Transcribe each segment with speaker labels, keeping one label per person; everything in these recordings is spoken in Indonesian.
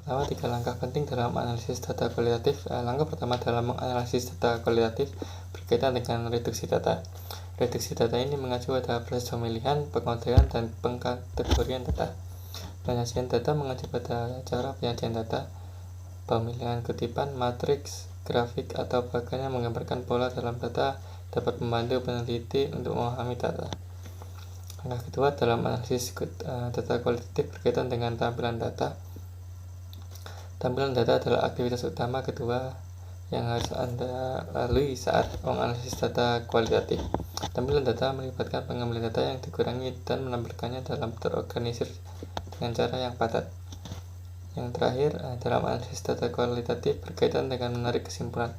Speaker 1: Pertama, 3 langkah penting dalam analisis data kualitatif. Langkah pertama dalam menganalisis data kualitatif berkaitan dengan reduksi data. Reduksi data ini mengacu pada proses pemilihan, pengodean, dan pengkategorian data. Penyajian data mengacu pada cara penyajian data, pemilihan kutipan, matriks, grafik, atau bahkan yang menggambarkan pola dalam data dapat membantu peneliti untuk memahami data. Langkah kedua dalam analisis data kualitatif berkaitan dengan tampilan data. Tampilan data adalah aktivitas utama kedua yang harus Anda lalui saat menganalisis data kualitatif. Tampilan data melibatkan pengambilan data yang dikurangi dan menampilkannya dalam terorganisir dengan cara yang padat. Yang terakhir, dalam analisis data kualitatif berkaitan dengan menarik kesimpulan.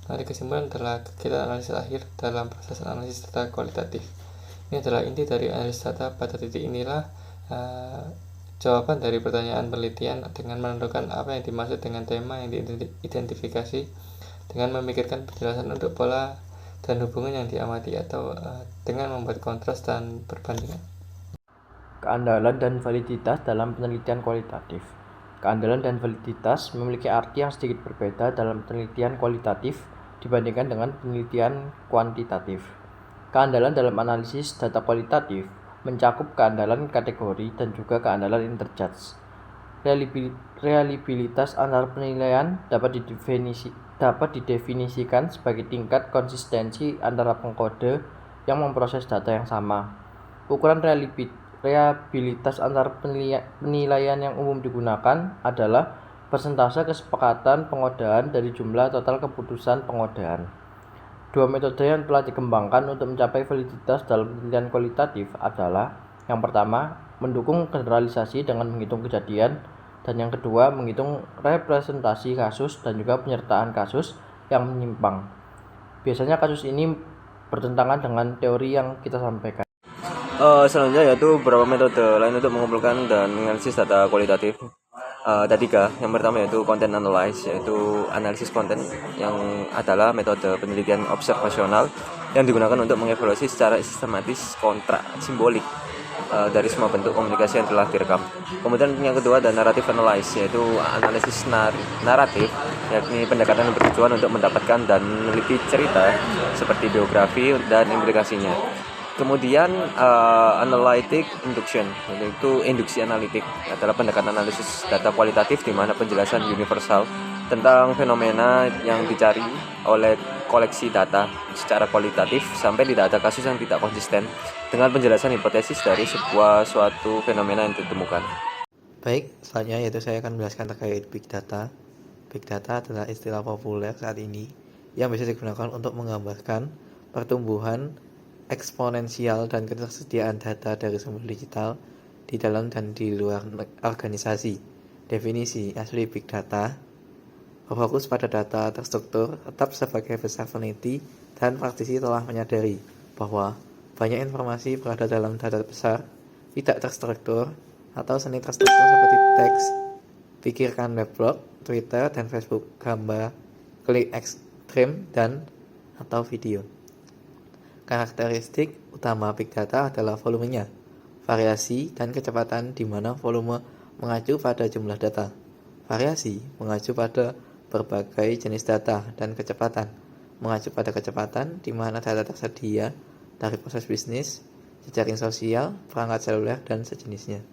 Speaker 1: Menarik kesimpulan adalah kegiatan analisis akhir dalam proses analisis data kualitatif. Ini adalah inti dari analisis data. Pada titik inilah jawaban dari pertanyaan penelitian dengan menentukan apa yang dimaksud dengan tema yang diidentifikasi, dengan memikirkan penjelasan untuk pola dan hubungan yang diamati, atau dengan membuat kontras dan perbandingan.
Speaker 2: Keandalan dan validitas dalam penelitian kualitatif. Keandalan dan validitas memiliki arti yang sedikit berbeda dalam penelitian kualitatif dibandingkan dengan penelitian kuantitatif. Keandalan dalam analisis data kualitatif mencakup keandalan kategori dan juga keandalan interjudge. Reliabilitas antar penilaian dapat didefinisikan sebagai tingkat konsistensi antara pengkode yang memproses data yang sama. Ukuran reliabilitas antar penilaian yang umum digunakan adalah persentase kesepakatan pengodaan dari jumlah total keputusan pengodaan. Dua metode yang telah dikembangkan untuk mencapai validitas dalam penelitian kualitatif adalah: yang pertama, mendukung generalisasi dengan menghitung kejadian, dan yang kedua, menghitung representasi kasus dan juga penyertaan kasus yang menyimpang. Biasanya kasus ini bertentangan dengan teori yang kita sampaikan.
Speaker 3: Selanjutnya yaitu beberapa metode lain untuk mengumpulkan dan menganalisis data kualitatif. Ada 3. Yang pertama yaitu content analysis, yaitu analisis konten, yang adalah metode penelitian observasional yang digunakan untuk mengevaluasi secara sistematis kontrak simbolik dari semua bentuk komunikasi yang telah direkam. Kemudian yang kedua ada narrative analysis, yaitu analisis naratif, yakni pendekatan yang bertujuan untuk mendapatkan dan meneliti cerita seperti biografi dan implikasinya. Kemudian analytic induction, yaitu induksi analitik, adalah pendekatan analisis data kualitatif di mana penjelasan universal tentang fenomena yang dicari oleh koleksi data secara kualitatif sampai tidak ada kasus yang tidak konsisten dengan penjelasan hipotesis dari suatu fenomena yang ditemukan.
Speaker 1: Baik, selanjutnya yaitu saya akan menjelaskan terkait Big Data. Big Data adalah istilah populer saat ini yang bisa digunakan untuk menggambarkan pertumbuhan eksponensial dan ketersediaan data dari sumber digital di dalam dan di luar organisasi. Definisi asli Big Data berfokus pada data terstruktur, tetap sebagai besar peneliti dan praktisi telah menyadari bahwa banyak informasi berada dalam data besar, tidak terstruktur, atau seni terstruktur seperti teks. Pikirkan weblog, Twitter, dan Facebook, gambar, klik ekstrim, dan atau video. Karakteristik utama Big Data adalah volumenya, variasi, dan kecepatan, di mana volume mengacu pada jumlah data. Variasi mengacu pada berbagai jenis data, dan kecepatan mengacu pada kecepatan, di mana data tersedia dari proses bisnis, jejaring sosial, perangkat seluler, dan sejenisnya.